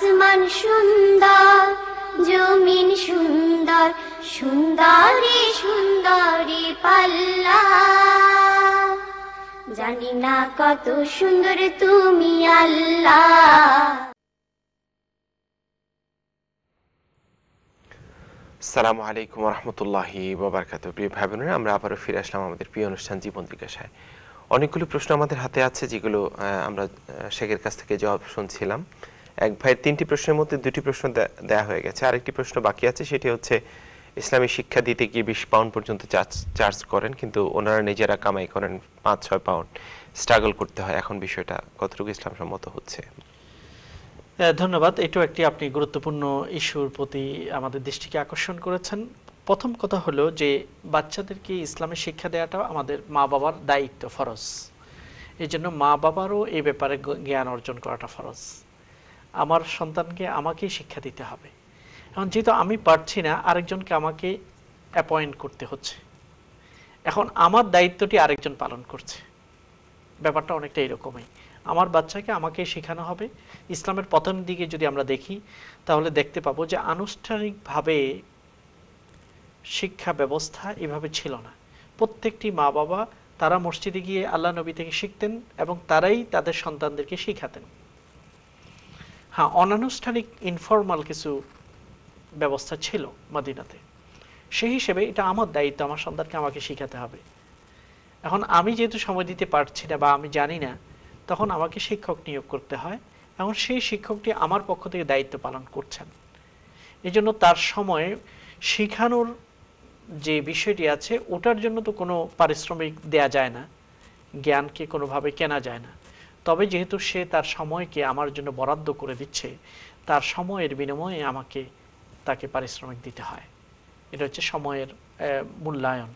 আসমান সুন্দর, জমিন সুন্দর, সুন্দরী সুন্দরী পাল্লা। জানি না কত সুন্দর তুমি আল্লাহ। আসসালামু আলাইকুম রহমতুল্লাহি ওয়া বারাকাতুহু। প্রিয় ভাই বোনেরা, আমরা আবারও ফিরে আসলাম আমাদের প্রিয় অনুষ্ঠান জীবন জিজ্ঞাসায়। অনেকগুলো প্রশ্ন আমাদের হাতে আছে, যেগুলো আমরা শেখের কাছ থেকে জবাব শুনছিলাম। এক ভাইয়ের 3টি প্রশ্নের মধ্যে 2টি প্রশ্ন দেয়া হয়ে গেছে, আরেকটি প্রশ্ন বাকি আছে। সেটি হচ্ছে, ইসলামী শিক্ষা দিতে গিয়ে 20 পাউন্ড পর্যন্ত চার্জ করেন, কিন্তু ওনারা নিজেরা কামাই করেন 5-6 পাউন্ড, স্ট্রাগল করতে হয়। এখন বিষয়টা কতটুকু ইসলাম সম্মত হচ্ছে? ধন্যবাদ। এটাও একটি আপনি গুরুত্বপূর্ণ ইস্যুর প্রতি আমাদের দৃষ্টিকে আকর্ষণ করেছেন। প্রথম কথা হলো যে বাচ্চাদেরকে ইসলামের শিক্ষা দেওয়াটা আমাদের মা বাবার দায়িত্ব, ফরজ। এই জন্য মা বাবারও এই ব্যাপারে জ্ঞান অর্জন করাটা ফরজ। আমার সন্তানকে আমাকেই শিক্ষা দিতে হবে। এখন যেহেতু আমি পারছি না, আরেকজনকে আমাকে অ্যাপয়েন্ট করতে হচ্ছে। এখন আমার দায়িত্বটি আরেকজন পালন করছে। ব্যাপারটা অনেকটা এরকমই। আমার বাচ্চাকে আমাকে শেখানো হবে। ইসলামের প্রথম দিকে যদি আমরা দেখি, তাহলে দেখতে পাবো যে আনুষ্ঠানিকভাবে শিক্ষা ব্যবস্থা এভাবে ছিল না। প্রত্যেকটি মা বাবা তারা মসজিদে গিয়ে আল্লাহ নবী থেকে শিখতেন এবং তারাই তাদের সন্তানদেরকে শিখাতেন। হ্যাঁ, অনানুষ্ঠানিক ইনফর্মাল কিছু ব্যবস্থা ছিল মদিনাতে। সেই হিসেবে এটা আমার দায়িত্ব, আমার সন্তানকে আমাকে শিখাতে হবে। এখন আমি যেহেতু সময় দিতে পারছি না বা আমি জানি না, তখন আমাকে শিক্ষক নিয়োগ করতে হয়। এখন সেই শিক্ষকটি আমার পক্ষ থেকে দায়িত্ব পালন করছেন। এই জন্য তার সময়ে শিখানোর যে বিষয়টি আছে, ওটার জন্য তো কোনো পারিশ্রমিক দেয়া যায় না, জ্ঞানকে কোনোভাবে কেনা যায় না। তবে যেহেতু সে তার সময়কে আমার জন্য বরাদ্দ করে দিচ্ছে, তার সময়ের বিনিময়ে আমাকে তাকে পারিশ্রমিক দিতে হয়। এটা হচ্ছে সময়ের মূল্যায়ন।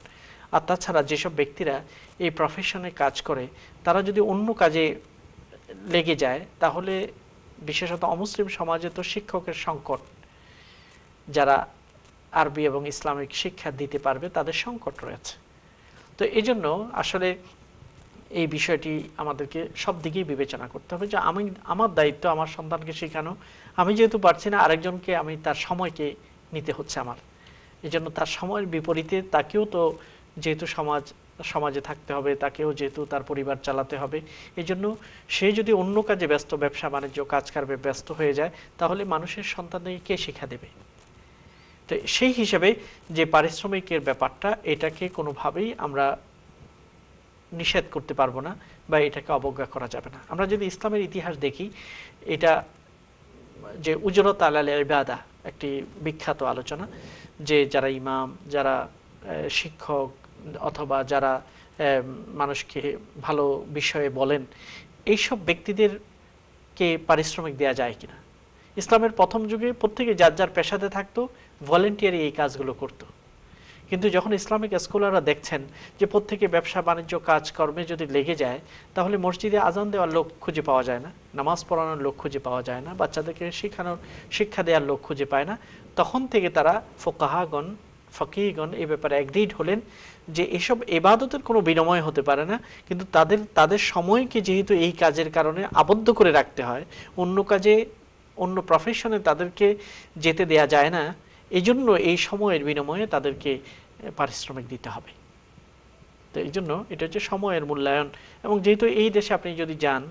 আর তাছাড়া যেসব ব্যক্তিরা এই প্রফেশনে কাজ করে, তারা যদি অন্য কাজে লেগে যায়, তাহলে বিশেষত অমুসলিম সমাজে তো শিক্ষকের সংকট, যারা আরবি এবং ইসলামিক শিক্ষা দিতে পারবে তাদের সংকট রয়েছে। তো এই জন্য আসলে এই বিষয়টি আমাদেরকে সব দিকেই বিবেচনা করতে হবে যে আমার দায়িত্ব আমার সন্তানকে শেখানো। আমি যেহেতু পারছি না, আরেকজনকে আমি তার সময়কে নিতে হচ্ছে আমার। এই জন্য তার সময়ের বিপরীতে তাকেও তো যেহেতু সমাজে থাকতে হবে, তাকেও যেহেতু তার পরিবার চালাতে হবে, এই জন্য সে যদি অন্য কাজে ব্যস্ত, ব্যবসা বাণিজ্য কাজকার্যে ব্যস্ত হয়ে যায়, তাহলে মানুষের সন্তানকে কে শিক্ষা দেবে? তো সেই হিসেবে যে পারিশ্রমিকের ব্যাপারটা, এটাকে কোনোভাবেই আমরা নিষেধ করতে পারবো না বা এটাকে অবজ্ঞা করা যাবে না। আমরা যদি ইসলামের ইতিহাস দেখি, এটা যে উজরত আলাল ইবাদা একটি বিখ্যাত আলোচনা, যে যারা ইমাম, যারা শিক্ষক, অথবা যারা মানুষকে ভালো বিষয়ে বলেন, এইসব ব্যক্তিদেরকে পারিশ্রমিক দেয়া যায় কিনা। ইসলামের প্রথম যুগে প্রত্যেকে যার যার পেশাতে থাকতো, ভলেন্টিয়ারি এই কাজগুলো করত। কিন্তু যখন ইসলামিক স্কলাররা দেখছেন যে প্রত্যেকে ব্যবসা বাণিজ্য কাজকর্মে যদি লেগে যায়, তাহলে মসজিদে আজান দেওয়ার লোক খুঁজে পাওয়া যায় না, নামাজ পড়ানোর লোক খুঁজে পাওয়া যায় না, বাচ্চাদেরকে শিক্ষা দেওয়ার লোক খুঁজে পায় না, তখন থেকে তারা ফোকাহাগণ, ফকিহগণ এই ব্যাপারে এগ্রিড হলেন যে এসব ইবাদতের কোনো বিনিময় হতে পারে না, কিন্তু তাদের সময়কে যেহেতু এই কাজের কারণে আবদ্ধ করে রাখতে হয়, অন্য কাজে অন্য প্রফেশনে তাদেরকে যেতে দেয়া যায় না, এই জন্য এই সময়ের বিনিময়ে তাদেরকে পারিশ্রমিক দিতে হবে। তো এই জন্য এটা হচ্ছে সময়ের মূল্যায়ন। এবং যেহেতু এই দেশে আপনি যদি যান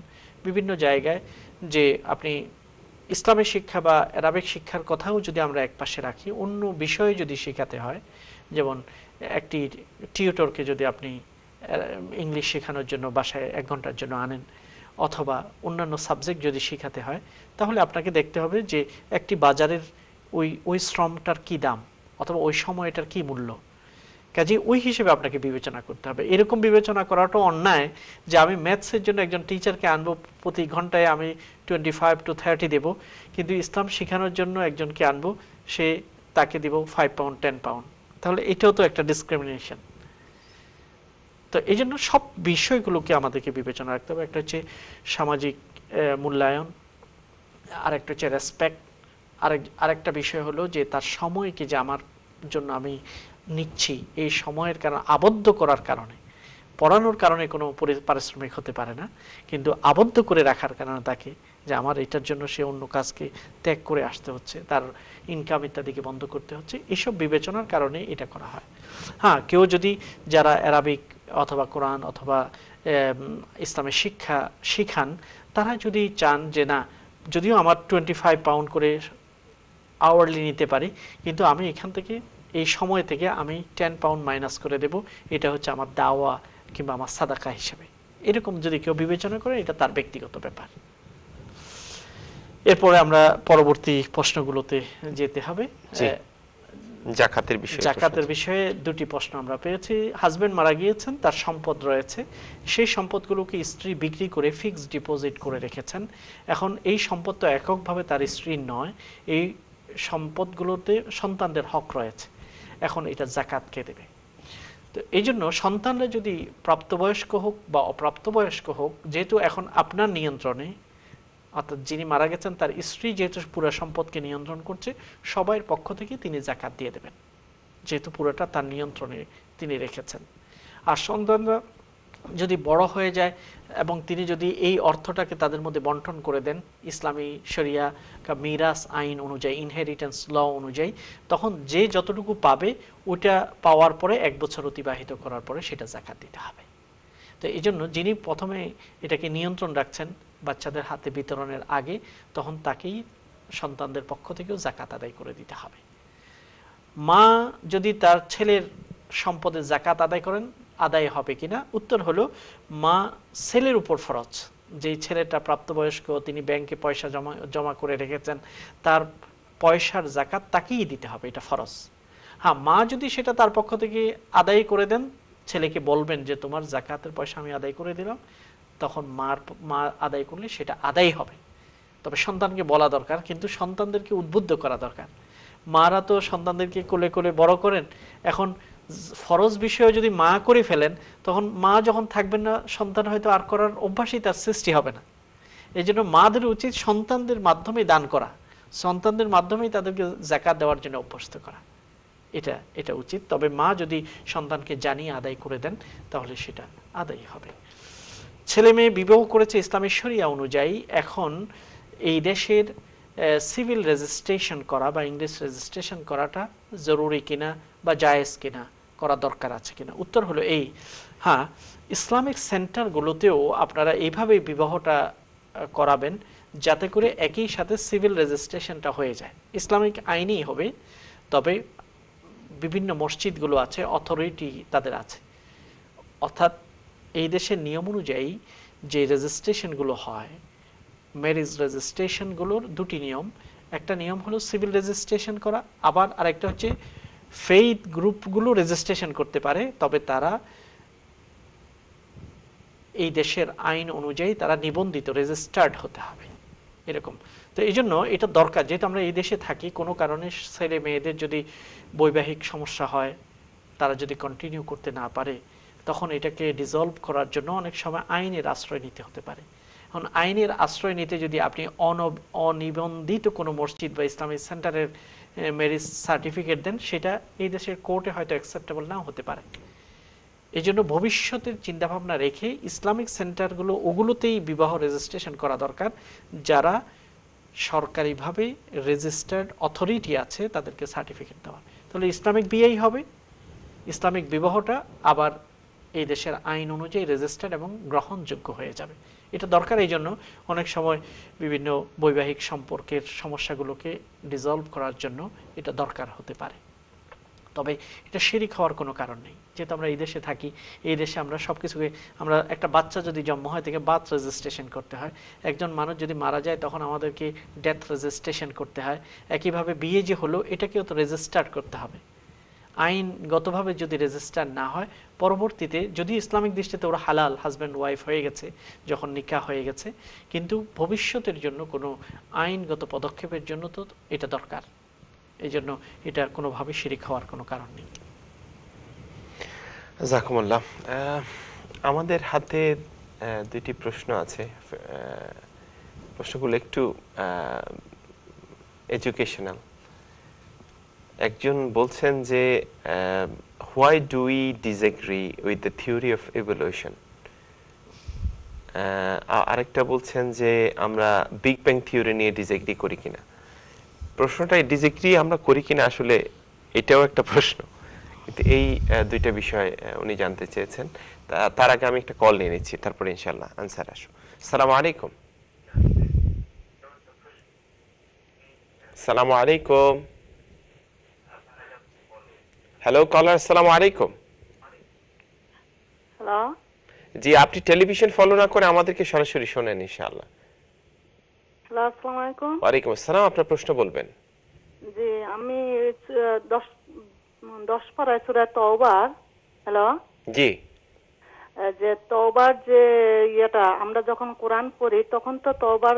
বিভিন্ন জায়গায়, যে আপনি ইসলামের শিক্ষা বা আরবিক শিক্ষার কথাও যদি আমরা এক পাশে রাখি, অন্য বিষয়ে যদি শেখাতে হয়, যেমন একটি টিউটরকে যদি আপনি ইংলিশ শেখানোর জন্য বাসায় 1 ঘন্টার জন্য আনেন, অথবা অন্যান্য সাবজেক্ট যদি শেখাতে হয়, তাহলে আপনাকে দেখতে হবে যে একটি বাজারের ওই শ্রমটার কি দাম, অথবা ওই সময়টার কি মূল্য। কাজে ওই হিসেবে আপনাকে বিবেচনা করতে হবে। এরকম বিবেচনা করাটা অন্যায় যে আমি ম্যাথসের জন্য একজন টিচারকে আনবো, প্রতি ঘন্টায় আমি 25 to 30 দেব, কিন্তু ইসলাম শেখানোর জন্য একজনকে আনবো, তাকে দিব 5 পাউন্ড 10 পাউন্ড। তাহলে এটাও তো একটা ডিসক্রিমিনেশন। তো এই জন্য সব বিষয়গুলোকে আমাদেরকে বিবেচনা রাখতে হবে। একটা হচ্ছে সামাজিক মূল্যায়ন, আরেকটা হচ্ছে রেসপেক্ট, আরেকটা বিষয় হলো যে তার সময়কে যে আমার জন্য আমি নিচ্ছি, এই সময়ের কারণে আবদ্ধ করার কারণে, পড়ানোর কারণে কোনো পারিশ্রমিক হতে পারে না, কিন্তু আবদ্ধ করে রাখার কারণে তাকে যে আমার এটার জন্য সে অন্য কাজকে ত্যাগ করে আসতে হচ্ছে, তার ইনকাম ইত্যাদিকে বন্ধ করতে হচ্ছে, এসব বিবেচনার কারণে এটা করা হয়। হ্যাঁ, কেউ যদি যারা অ্যারাবিক অথবা কোরআন অথবা ইসলামের শিক্ষা শিখান, তারা যদি চান যে না, যদিও আমার 25 পাউন্ড করে আওয়ারলি নিতে পারি, কিন্তু আমি এখান থেকে এই সময় থেকে আমি 10 পাউন্ড মাইনাস করে দেব, এটা হচ্ছে আমার দাওয়া কিংবা আমার সাদাকা হিসেবে, এরকম যদি কেউ বিবেচনা করে, এটা তার ব্যক্তিগত ব্যাপার। এরপরে আমরা পরবর্তী প্রশ্নগুলোতে যেতে হবে। জাকাতের বিষয়ে দুটি প্রশ্ন আমরা পেয়েছি। হাজবেন্ড মারা গিয়েছেন, তার সম্পদ রয়েছে, সেই সম্পদগুলোকে স্ত্রী বিক্রি করে ফিক্সড ডিপোজিট করে রেখেছেন। এখন এই সম্পদ তো এককভাবে তার স্ত্রীর নয়, এই সম্পদগুলোতে সন্তানদের হক রয়েছে। এখন এটা জাকাত কে দেবে? তো এই জন্য সন্তানরা যদি প্রাপ্তবয়স্ক হোক বা অপ্রাপ্তবয়স্ক হোক, যেহেতু এখন আপনার নিয়ন্ত্রণে, অর্থাৎ যিনি মারা গেছেন তার স্ত্রী যেহেতু পুরো সম্পদকে নিয়ন্ত্রণ করছে, সবার পক্ষ থেকে তিনি জাকাত দিয়ে দেবেন, যেহেতু পুরোটা তার নিয়ন্ত্রণে তিনি রেখেছেন। আর সন্তানরা যদি বড় হয়ে যায় এবং তিনি যদি এই অর্থটাকে তাদের মধ্যে বন্টন করে দেন ইসলামী শরিয়া মিরাস আইন অনুযায়ী, ইনহেরিটেন্স ল অনুযায়ী, তখন যে যতটুকু পাবে ওটা পাওয়ার পরে 1 বছর অতিবাহিত করার পরে সেটা জাকাত দিতে হবে। তো এই জন্য যিনি প্রথমে এটাকে নিয়ন্ত্রণ রাখছেন বাচ্চাদের হাতে বিতরণের আগে, তখন তাকেই সন্তানদের পক্ষ থেকেও জাকাত আদায় করে দিতে হবে। মা যদি তার ছেলের সম্পদে জাকাত আদায় করেন, আদায় হবে কিনা? উত্তর হলো, মা ছেলের উপর ফরজ। যেই ছেলেটা প্রাপ্তবয়স্ক, তিনি ব্যাংকে পয়সা জমা করে রেখেছেন, তার পয়সার জাকাত তাকেই দিতে হবে, এটা ফরজ। হ্যাঁ, মা যদি সেটা তার পক্ষ থেকে আদায় করে দেন, ছেলেকে বলবেন যে তোমার জাকাতের পয়সা আমি আদায় করে দিলাম, তখন মা আদায় করলে সেটা আদায় হবে। তবে সন্তানকে বলা দরকার, কিন্তু সন্তানদেরকে উদ্বুদ্ধ করা দরকার। মারা তো সন্তানদেরকে কোলে কোলে বড় করেন, এখন ফরজ বিষয়ে যদি মা করে ফেলেন, তখন মা যখন থাকবেন না, সন্তান হয়তো আর করার অভ্যাসই তার সৃষ্টি হবে না। এই জন্য মাদের উচিত সন্তানদের মাধ্যমে দান করা, সন্তানদের মাধ্যমেই তাদেরকে জাকাত দেওয়ার জন্য অভ্যস্ত করা, এটা উচিত। তবে মা যদি সন্তানকে জানিয়ে আদায় করে দেন, তাহলে সেটা আদায় হবে। ছেলে মেয়ে বিবাহ করেছে ইসলামী শরিয়া অনুযায়ী, এখন এই দেশের সিভিল রেজিস্ট্রেশন করা বা ইংলিশ রেজিস্ট্রেশন করাটা জরুরি কিনা বা জায়েজ কিনা, করা দরকার আছে কিনা? উত্তর হলো এই, হ্যাঁ, ইসলামিক সেন্টারগুলোতেও আপনারা এইভাবে বিবাহটা করাবেন যাতে করে একই সাথে সিভিল রেজিস্ট্রেশনটা হয়ে যায়। ইসলামিক আইনেই হবে, তবে বিভিন্ন মসজিদগুলো আছে, অথরিটি তাদের আছে, অর্থাৎ এই দেশের নিয়ম অনুযায়ী যে রেজিস্ট্রেশনগুলো হয়, ম্যারেজ রেজিস্ট্রেশনগুলোর দুটি নিয়ম। একটা নিয়ম হলো সিভিল রেজিস্ট্রেশন করা, আবার আরেকটা হচ্ছে ফেইথ গ্রুপগুলো রেজিস্ট্রেশন করতে পারে, তবে তারা এই দেশের আইন অনুযায়ী তারা নিবন্ধিত, রেজিস্টার্ড হতে হবে, এরকম। তো এই জন্য এটা দরকার, যেহেতু আমরা এই দেশে থাকি, কোনো কারণে ছেলে মেয়েদের যদি বৈবাহিক সমস্যা হয়, তারা যদি কন্টিনিউ করতে না পারে, তখন এটাকে ডিসলভ করার জন্য অনেক সময় আইনের আশ্রয় নিতে হতে পারে। এখন আইনের আশ্রয় নিতে যদি আপনি অনিবন্ধিত কোনো মসজিদ বা ইসলামিক সেন্টারের ম্যারেজ সার্টিফিকেট দেন, সেটা এই দেশের কোর্টে হয়তো অ্যাকসেপ্টেবল নাও হতে পারে। এই জন্য ভবিষ্যতের চিন্তাভাবনা রেখে ইসলামিক সেন্টারগুলো, ওগুলোতেই বিবাহ রেজিস্ট্রেশন করা দরকার, যারা সরকারিভাবে রেজিস্টার্ড অথরিটি আছে তাদেরকে সার্টিফিকেট দেওয়া, তাহলে ইসলামিক বিয়েই হবে, ইসলামিক বিবাহটা আবার এই দেশের আইন অনুযায়ী রেজিস্টার্ড এবং গ্রহণযোগ্য হয়ে যাবে। এটা দরকার, এই জন্য অনেক সময় বিভিন্ন বৈবাহিক সম্পর্কের সমস্যাগুলোকে ডিসলভ করার জন্য এটা দরকার হতে পারে। তবে এটা শিরিক হওয়ার কোনো কারণ নেই, যেহেতু আমরা এই দেশে থাকি, এই দেশে আমরা সবকিছুকে, আমরা একটা বাচ্চা যদি জন্ম হয় থেকে বার্থ রেজিস্ট্রেশন করতে হয়, একজন মানুষ যদি মারা যায় তখন আমাদেরকে ডেথ রেজিস্ট্রেশন করতে হয়, একইভাবে বিয়ে যে হলো এটাকেও তো রেজিস্টার করতে হবে। আইনগতভাবে যদি রেজিস্টার না হয়, পরবর্তীতে যদি ইসলামিক দৃষ্টিতে ওরা হালাল হাজব্যান্ড ওয়াইফ হয়ে গেছে, যখন নিকাহ হয়ে গেছে, কিন্তু ভবিষ্যতের জন্য কোনো আইনগত পদক্ষেপের জন্য তো এটা দরকার। এই জন্য এটা কোনোভাবে শিরিক হওয়ার কোনো কারণ নেই। জাকুমুল্লাহ, আমাদের হাতে দুইটি প্রশ্ন আছে, প্রশ্নগুলো একটু এডুকেশনাল। একজন বলছেন যে why do we disagree with the theory of evolution? আরেকটা বলছেন যে আমরা বিগ ব্যাং থিওরি নিয়ে ডিসএগ্রি করি কিনা। প্রশ্নটা ডিসএগ্রি আমরা করি কিনা আসলে এটাও একটা প্রশ্ন, কিন্তু এই দুইটা বিষয় উনি জানতে চেয়েছেন। তার আগে আমি একটা কল নিয়ে নিচ্ছি, তারপরে ইনশাআল্লাহ আনসার আসবো। আসসালামু আলাইকুম। আসসালামু আলাইকুম। হ্যালো কলার, আসসালামু আলাইকুম। হ্যালো, জি, আপনি টেলিভিশন ফলো না করে আমাদেরকে সরাসরি শোনেন ইনশাআল্লাহ। হ্যালো, আসসালামু আলাইকুম। ওয়ালাইকুম আসসালাম, আপনার প্রশ্ন বলবেন। জি, আমি 10 পারায় সূরা তওবার, হ্যালো, জি যে তওবার যে ইয়েটা আমরা যখন কোরআন পড়ি তখন তো তওবার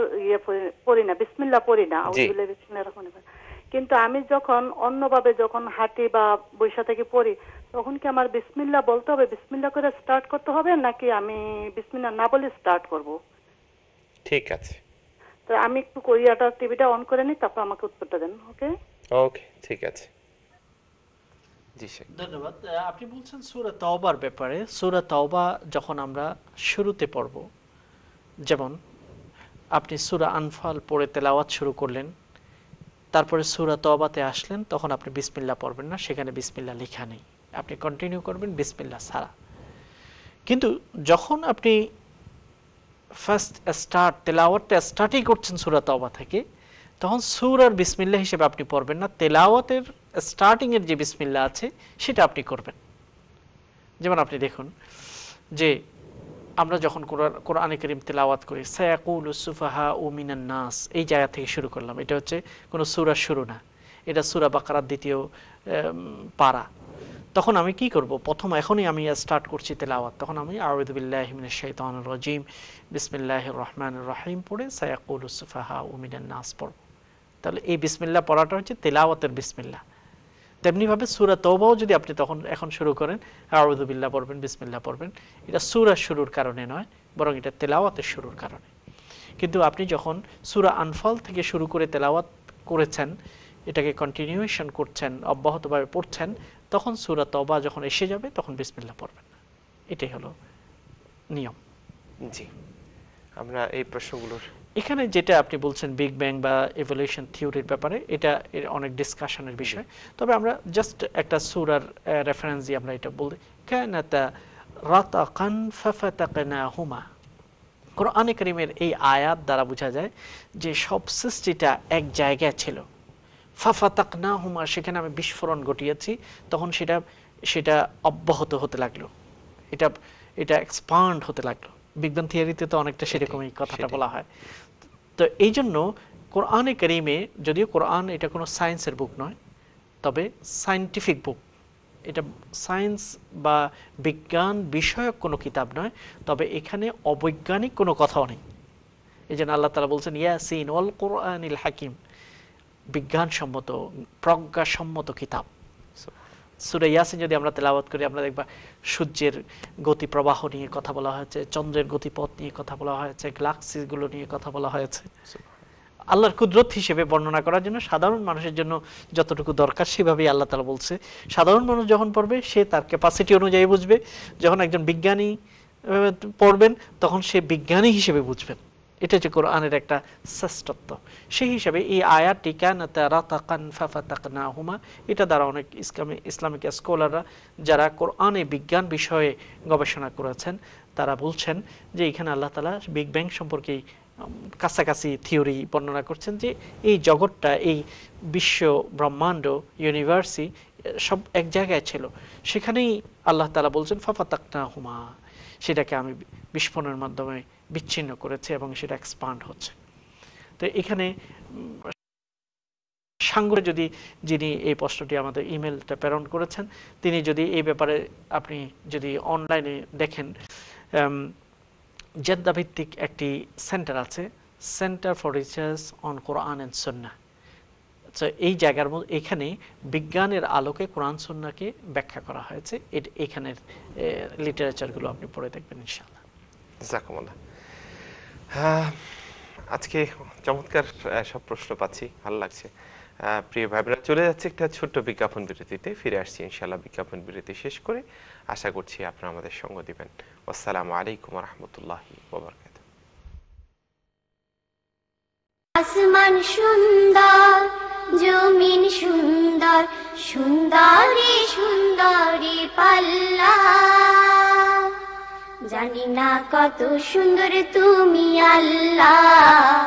পড়ি না, বিসমিল্লাহ পড়ি না, আউযুবিল্লাহি বিসমিল্লাহির রহমানির রহিম। কিন্তু আমি যখন অন্যভাবে যখন হাঁটি বা বৈশা থেকে পড়ি তখন কি আমার বিসমিল্লাহ বলতে হবে, বিসমিল্লাহ করে স্টার্ট করতে হবে, নাকি আমি বিসমিল্লাহ না বলে স্টার্ট করব? ঠিক আছে, তো আমি একটু কোরিয়াটা টিভিটা অন করে নিই, তারপর আমাকে উত্তরটা দেন। ওকে ওকে, ঠিক আছে। জি শেখ, ধন্যবাদ। আপনি বলছেন সূরা তাওবার ব্যাপারে। সূরা তাওবা যখন আমরা শুরুতে পড়ব, যেমন আপনি সূরা আনফাল পড়ে তেলাওয়াত শুরু করলেন, তারপরে সূরা তাওবাতে আসলেন, তখন আপনি বিসমিল্লাহ পড়বেন না, সেখানে বিসমিল্লাহ লেখা নেই, আপনি কন্টিনিউ করবেন বিসমিল্লাহ ছাড়া। কিন্তু যখন আপনি ফার্স্ট তেলাওয়াতটা স্টার্টই করছেন সূরা তাওবা থেকে, তখন সূরার বিসমিল্লাহ হিসেবে আপনি পড়বেন না, তেলাওয়াতের স্টার্টিং এর যে বিসমিল্লাহ আছে সেটা আপনি করবেন। যেমন আপনি দেখুন যে আমরা যখন কোরআনে কারীম তেলাওয়াত করি, সায়াকুলুস সুফাহাউ মিনান নাস, এই জায়গা থেকে শুরু করলাম, এটা হচ্ছে কোনো সূরার শুরু না, এটা সূরা বাকারার দ্বিতীয় পারা। তখন আমি কি করব, প্রথম এখনই আমি স্টার্ট করছি তেলাওয়াত, তখন আমি আউযু বিল্লাহি মিনাশ শাইতানির রাজিম বিসমিল্লাহির রহমানির রহিম পড়ে সায়াকুলুস সুফাহাউ মিনান নাস পড়ব। তাহলে এই বিসমিল্লাহ পড়াটা হচ্ছে তেলাওয়াতের বিসমিল্লাহ। তেমনিভাবে সূরা তওবাও যদি আপনি তখন এখন শুরু করেন, আউযু বিল্লাহ পড়বেন, বিসমিল্লাহ পড়বেন, এটা সূরার শুরুর কারণে নয়, বরং এটা তেলাওয়াতের শুরুর কারণে। কিন্তু আপনি যখন সূরা আনফাল থেকে শুরু করে তেলাওয়াত করেছেন, এটাকে কন্টিনিউয়েশন করছেন, অব্যাহতভাবে পড়ছেন, তখন সূরা তওবা যখন এসে যাবে তখন বিসমিল্লাহ পড়বেন না। এটাই হলো নিয়ম। জি, আমরা এই প্রশ্নগুলোর এখানে যেটা আপনি বলছেন বিগ ব্যাং বা ইভলিউশন থিওরির ব্যাপারে, এটা অনেক ডিসকাশনের বিষয়। তবে আমরা জাস্ট একটা সূরার রেফারেন্স দিয়ে আমরা এটা বলি, কানাতা রাতাকান ফাফাতাকনাহুমা। কোরআনে কারীমের এই আয়াত দ্বারা বোঝা যায় যে সব সৃষ্টিটা এক জায়গায় ছিল, ফাফাতাকনাহুমা, সেখানে আমি বিস্ফোরণ ঘটিয়েছি, তখন সেটা অব্যাহত হতে লাগলো, এটা এক্সপান্ড হতে লাগলো। বিজ্ঞান থিওরিতে তো অনেকটা সেরকমই কথাটা বলা হয়। তো এই জন্য কোরআনে কারীমে, যদিও কোরআন এটা কোনো সায়েন্সের বুক নয়, তবে সায়েন্টিফিক বুক, এটা সায়েন্স বা বিজ্ঞান বিষয়ক কোনো কিতাব নয়, তবে এখানে অবৈজ্ঞানিক কোনো কথাও নেই। এই জন্য আল্লাহ তাআলা বলছেন ইয়াসিন ওয়াল কুরআনিল হাকিম, বিজ্ঞানসম্মত প্রজ্ঞাসম্মত কিতাব। সূরা ইয়াসিন যদি আমরা তেলাওয়াত করি, আমরা দেখবা সূর্যের গতি প্রবাহ নিয়ে কথা বলা হয়েছে, চন্দ্রের গতিপথ নিয়ে কথা বলা হয়েছে, গ্যালাক্সিগুলো নিয়ে কথা বলা হয়েছে। আল্লাহর কুদরত হিসেবে বর্ণনা করার জন্য সাধারণ মানুষের জন্য যতটুকু দরকার সেভাবেই আল্লাহ তাআলা বলছে। সাধারণ মানুষ যখন পড়বে সে তার ক্যাপাসিটি অনুযায়ী বুঝবে, যখন একজন বিজ্ঞানী পড়বেন তখন সে বিজ্ঞানী হিসেবে বুঝবেন। এটা হচ্ছে কোরআনের একটা শ্রেষ্ঠত্ব। সেই হিসাবে এই আয়াতটি কানাতা রাতাকান ফাফাতাকনাহুমা, এটা দ্বারা অনেক ইসলামিক স্কলাররা যারা কোরআনে বিজ্ঞান বিষয়ে গবেষণা করেছেন তারা বলছেন যে এখানে আল্লাহ তাআলা বিগ ব্যাং সম্পর্কে কাছাকাছি থিওরি বর্ণনা করছেন যে এই জগৎটা, এই বিশ্ব ব্রহ্মাণ্ড ইউনিভার্সই সব এক জায়গায় ছিল, সেখানেই আল্লাহ তাআলা বলছেন ফাফাতাকনাহুমা, সেটাকে আমি বিস্ফোরণের মাধ্যমে বিচ্ছিন্ন করেছে এবং সেটা এক্সপান্ড হচ্ছে। তো এখানে সাঙ্গরে যদি যিনি এই প্রশ্নটি আমাদের ইমেলটা প্রেরণ করেছেন, তিনি যদি এই ব্যাপারে আপনি যদি অনলাইনে দেখেন, জেদ্দা ভিত্তিক একটি সেন্টার আছে, centre for research on Quran and Sunnah. এই জায়গার মধ্যে এখানে বিজ্ঞানের আলোকে কোরআন সুন্নাহকে ব্যাখ্যা করা হয়েছে। এখানের লিটারেচারগুলো আপনি পড়ে দেখবেন ইনশাআল্লাহ। জাযাকুমুল্লাহ। আজকে চমৎকার সব প্রশ্ন পাচ্ছি, ভালো লাগছে। প্রিয় ভাইরা, চলে যাচ্ছে একটা ছোট্ট বিজ্ঞাপন বিরতিতে, ফিরে আসছি ইনশাআল্লাহ বিজ্ঞাপন বিরতি শেষ করে। আশা করছি আপনারা আমাদের সঙ্গ দিবেন। আসসালামু আলাইকুম ওয়া রাহমাতুল্লাহি ওয়া বারাকাতুহু। আসমান সুন্দর, জমিন সুন্দর, সুন্দরী সুন্দরী পাল্লা। জানি না কত সুন্দর তুমি আল্লাহ।